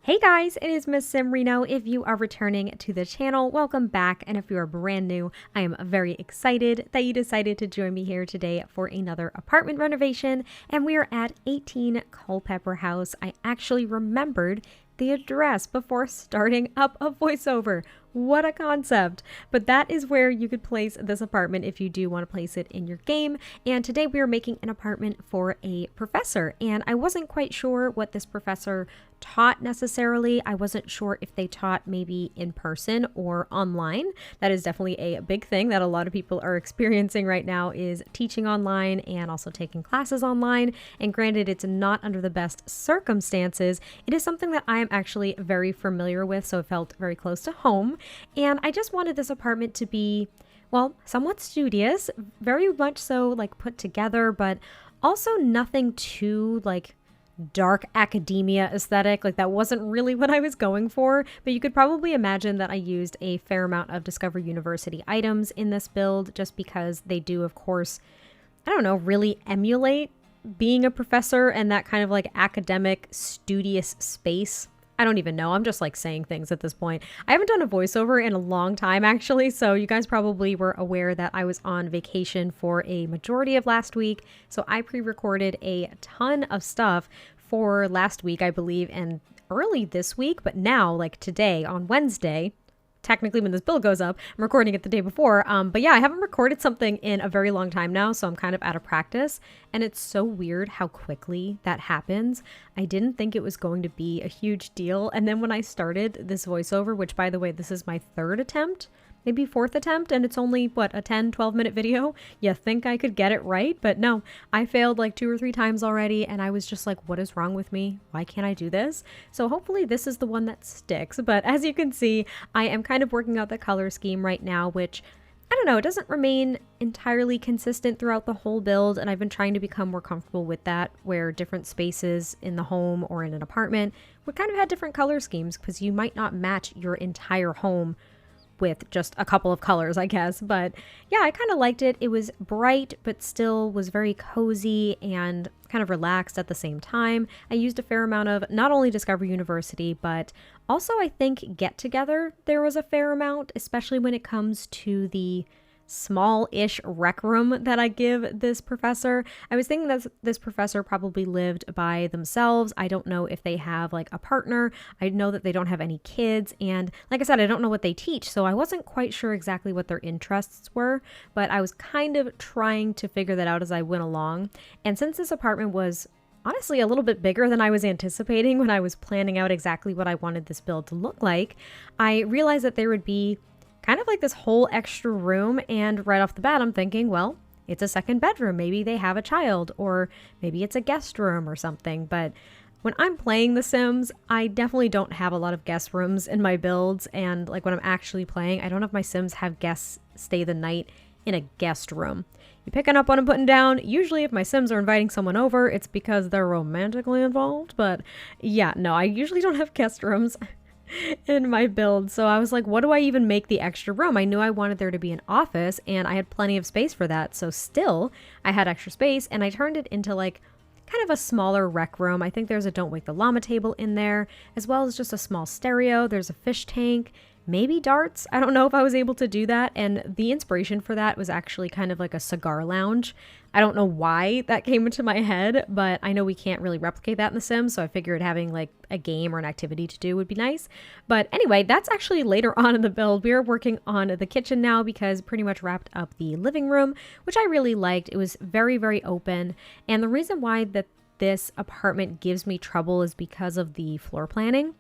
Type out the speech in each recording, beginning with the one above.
Hey guys, it is MissSimReno. If you are returning to the channel, welcome back. And if you are brand new, I am very excited that you decided to join me here today for another apartment renovation. And we are at 18 Culpepper House. I actually remembered the address before starting up a voiceover. What a concept. But that is where you could place this apartment if you do want to place it in your game. And today we are making an apartment for a professor. And I wasn't quite sure what this professor taught necessarily. I wasn't sure if they taught maybe in person or online. That is definitely a big thing that a lot of people are experiencing right now, is teaching online and also taking classes online. And granted, it's not under the best circumstances. It is something that I am actually very familiar with, so it felt very close to home. And I just wanted this apartment to be, well, somewhat studious, very much so like put together, but also nothing too like dark academia aesthetic. Like that wasn't really what I was going for, but you could probably imagine that I used a fair amount of Discover University items in this build just because they do, of course, I don't know, really emulate being a professor and that kind of like academic studious space. I don't even know. I'm just like saying things at this point. I haven't done a voiceover in a long time actually, so you guys probably were aware that I was on vacation for a majority of last week. So I pre-recorded a ton of stuff for last week, I believe, and early this week, but now like today on Wednesday, technically when this build goes up, I'm recording it the day before. But yeah, I haven't recorded something in a very long time now, so I'm kind of out of practice. And it's so weird how quickly that happens. I didn't think it was going to be a huge deal. And then when I started this voiceover, which by the way, this is my third attempt, maybe fourth attempt, and it's only, what, a 10-12 minute video? You think I could get it right? But no, I failed like 2 or 3 times already, and I was just like, what is wrong with me? Why can't I do this? So hopefully this is the one that sticks. But as you can see, I am kind of working out the color scheme right now, which, I don't know, it doesn't remain entirely consistent throughout the whole build, and I've been trying to become more comfortable with that, where different spaces in the home or in an apartment would kind of have different color schemes, because you might not match your entire home with just a couple of colors, I guess. But yeah, I kind of liked it. It was bright, but still was very cozy and kind of relaxed at the same time. I used a fair amount of not only Discover University, but also I think Get Together. There was a fair amount, especially when it comes to the small-ish rec room that I give this professor. I was thinking that this professor probably lived by themselves. I don't know if they have like a partner. I know that they don't have any kids, and like I said, I don't know what they teach, so I wasn't quite sure exactly what their interests were, but I was kind of trying to figure that out as I went along. And since this apartment was honestly a little bit bigger than I was anticipating when I was planning out exactly what I wanted this build to look like, I realized that there would be kind of like this whole extra room, and right off the bat I'm thinking, well, it's a second bedroom. Maybe they have a child, or maybe it's a guest room or something. But when I'm playing The Sims, I definitely don't have a lot of guest rooms in my builds, and like when I'm actually playing, I don't have my Sims have guests stay the night in a guest room. You picking up what I'm putting down? Usually if my Sims are inviting someone over, it's because they're romantically involved. But yeah, no, I usually don't have guest rooms in my build. So I was like, what do I even make the extra room? I knew I wanted there to be an office, and I had plenty of space for that. So still, I had extra space, and I turned it into like kind of a smaller rec room. I think there's a Don't Wake the Llama table in there, as well as just a small stereo. There's a fish tank, maybe darts. I don't know if I was able to do that. And the inspiration for that was actually kind of like a cigar lounge. I don't know why that came into my head, but I know we can't really replicate that in The Sims, so I figured having like a game or an activity to do would be nice. But anyway, that's actually later on in the build. We are working on the kitchen now because pretty much wrapped up the living room, which I really liked. It was very, very open. And the reason why that this apartment gives me trouble is because of the floor planning.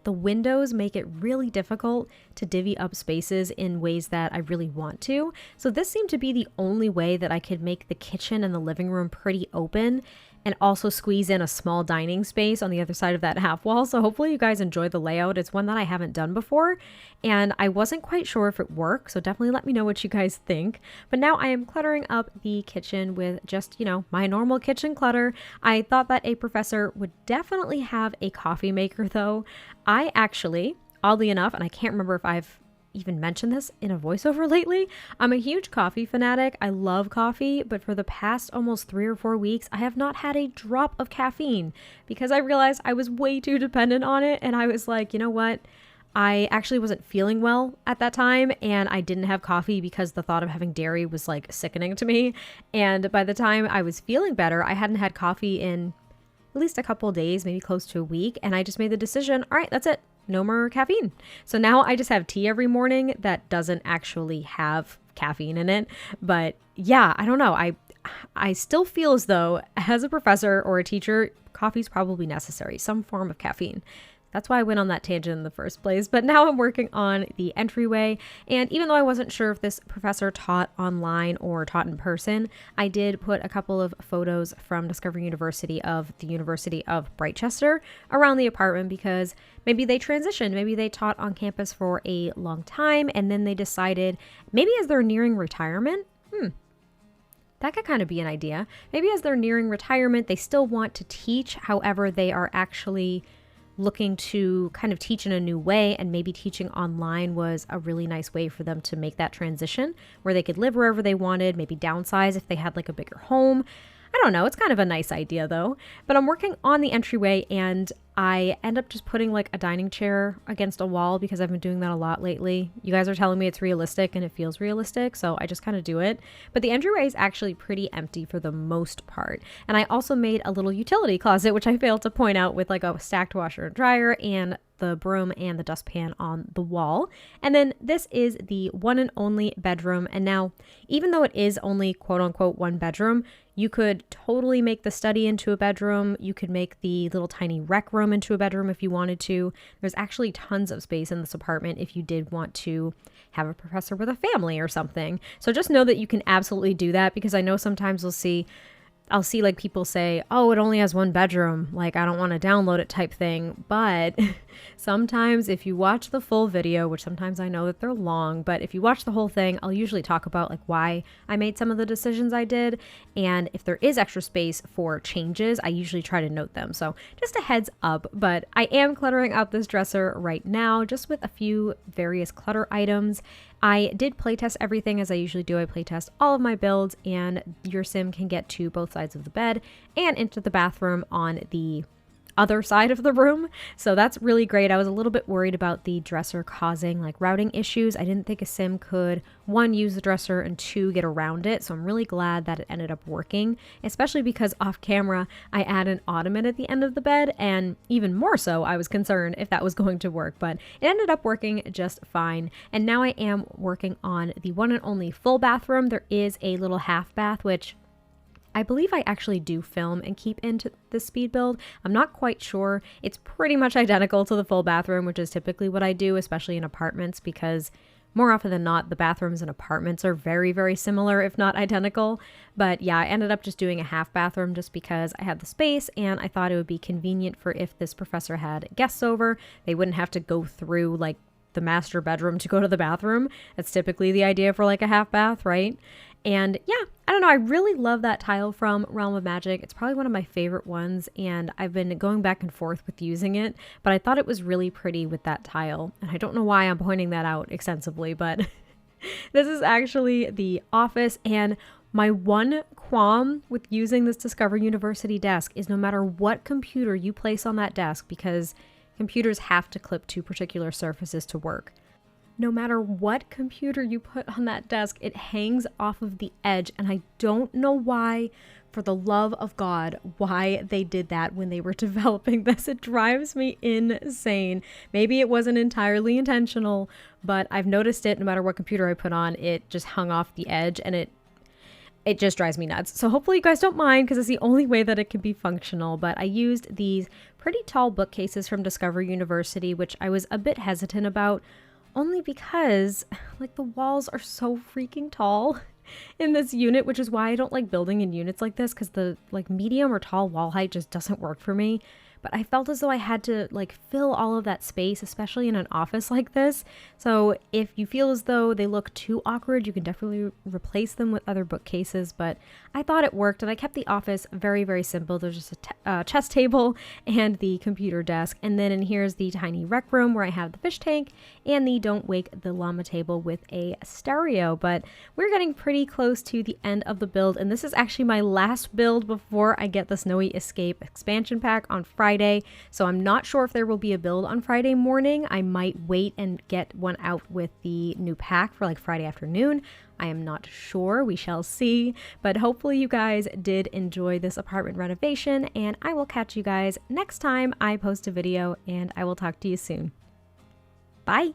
The windows make it really difficult to divvy up spaces in ways that I really want to. So this seemed to be the only way that I could make the kitchen and the living room pretty open, and also squeeze in a small dining space on the other side of that half wall. So hopefully you guys enjoy the layout. It's one that I haven't done before, and I wasn't quite sure if it worked, so definitely let me know what you guys think. But now I am cluttering up the kitchen with just, you know, my normal kitchen clutter. I thought that a professor would definitely have a coffee maker though. I actually, oddly enough, and I can't remember if I've even mentioned this in a voiceover lately. I'm a huge coffee fanatic. I love coffee, but for the past almost 3 or 4 weeks, I have not had a drop of caffeine because I realized I was way too dependent on it. And I was like, you know what? I actually wasn't feeling well at that time, and I didn't have coffee because the thought of having dairy was like sickening to me. And by the time I was feeling better, I hadn't had coffee in at least a couple of days, maybe close to a week. And I just made the decision, all right, that's it. No more caffeine. So now I just have tea every morning that doesn't actually have caffeine in it. But yeah, I don't know. I still feel as though as a professor or a teacher, coffee's probably necessary, some form of caffeine. That's why I went on that tangent in the first place. But now I'm working on the Entryway. And even though I wasn't sure if this professor taught online or taught in person, I did put a couple of photos from Discovery University of the University of Brightchester around the apartment because maybe they transitioned. Maybe they taught on campus for a long time and then they decided maybe as they're nearing retirement, that could kind of be an idea. Maybe as they're nearing retirement, they still want to teach. However, they are actually looking to kind of teach in a new way, and maybe teaching online was a really nice way for them to make that transition where they could live wherever they wanted, maybe downsize if they had like a bigger home. I don't know. It's kind of a nice idea though. But I'm working on the Entryway and I end up just putting like a dining chair against a wall because I've been doing that a lot lately. You guys are telling me it's realistic and it feels realistic, so I just kind of do it. But the entryway is actually pretty empty for the most part. And I also made a little utility closet, which I failed to point out, with like a stacked washer and dryer and the broom and the dustpan on the wall. And then this is the one and only bedroom. And now, even though it is only quote unquote one bedroom, you could totally make the study into a bedroom. You could make the little tiny rec room into a bedroom if you wanted to. There's actually tons of space in this apartment if you did want to have a professor with a family or something. So just know that you can absolutely do that, because I know sometimes I'll see like people say, oh, it only has one bedroom, like I don't want to download it type thing. But sometimes if you watch the full video, which sometimes I know that they're long, but if you watch the whole thing, I'll usually talk about like why I made some of the decisions I did. And if there is extra space for changes, I usually try to note them. So just a heads up. But I am cluttering out this dresser right now, just with a few various clutter items. I did playtest everything as I usually do. I playtest all of my builds, and your sim can get to both sides of the bed and into the bathroom on the other side of the room. So that's really great. I was a little bit worried about the dresser causing like routing issues. I didn't think a sim could, one, use the dresser, and two, get around it. So I'm really glad that it ended up working, especially because off camera, I add an ottoman at the end of the bed, and even more so, I was concerned if that was going to work, but it ended up working just fine. And now I am working on the one and only full bathroom. There is a little half bath, which I believe I actually do film and keep into the speed build. I'm not quite sure. It's pretty much identical to the full bathroom, which is typically what I do, especially in apartments, because more often than not, the bathrooms in apartments are very, very similar, if not identical. But yeah, I ended up just doing a half bathroom just because I had the space, and I thought it would be convenient for if this professor had guests over, they wouldn't have to go through like the master bedroom to go to the bathroom. That's typically the idea for like a half bath, right? And yeah, I don't know, I really love that tile from Realm of Magic. It's probably one of my favorite ones, and I've been going back and forth with using it, but I thought it was really pretty with that tile. And I don't know why I'm pointing that out extensively, but this is actually the office. And my one qualm with using this Discover University desk is no matter what computer you place on that desk, because computers have to clip to particular surfaces to work. No matter what computer you put on that desk, it hangs off of the edge. And I don't know why, for the love of God, why they did that when they were developing this. It drives me insane. Maybe it wasn't entirely intentional, but I've noticed it no matter what computer I put on, it just hung off the edge, and it just drives me nuts. So hopefully you guys don't mind, because it's the only way that it can be functional. But I used these pretty tall bookcases from Discover University, which I was a bit hesitant about, only because like the walls are so freaking tall in this unit, which is why I don't like building in units like this, because the like medium or tall wall height just doesn't work for me. but I felt as though I had to like fill all of that space, especially in an office like this. So if you feel as though they look too awkward, you can definitely replace them with other bookcases, but I thought it worked and I kept the office very, very simple. There's just a chess table and the computer desk, and then in here's the tiny rec room where I have the fish tank and the Don't Wake the Llama table with a stereo. But we're getting pretty close to the end of the build, and this is actually my last build before I get the Snowy Escape expansion pack on Friday. So I'm not sure if there will be a build on Friday morning. I might wait and get one out with the new pack for like Friday afternoon. I am not sure. We shall see. But hopefully you guys did enjoy this apartment renovation, and I will catch you guys next time I post a video, and I will talk to you soon. Bye!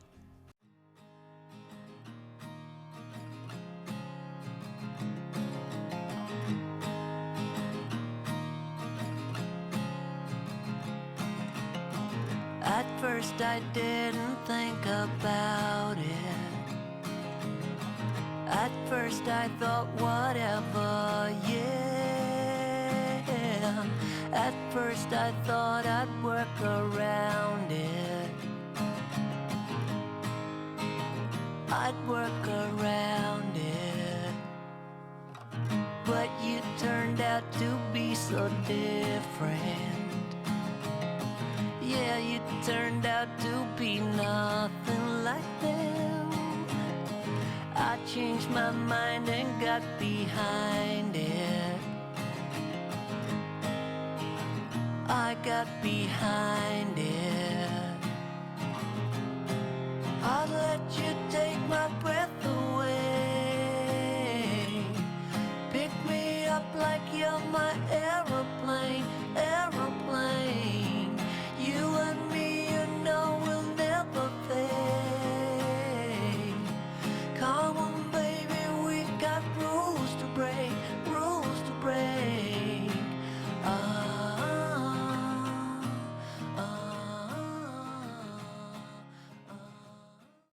At first I didn't think about it. At first I thought whatever, yeah. At first I thought I'd work around it. I'd work around it. But you turned out to be so different. Yeah, you turned out to be nothing like them. I changed my mind and got behind it. I got behind it.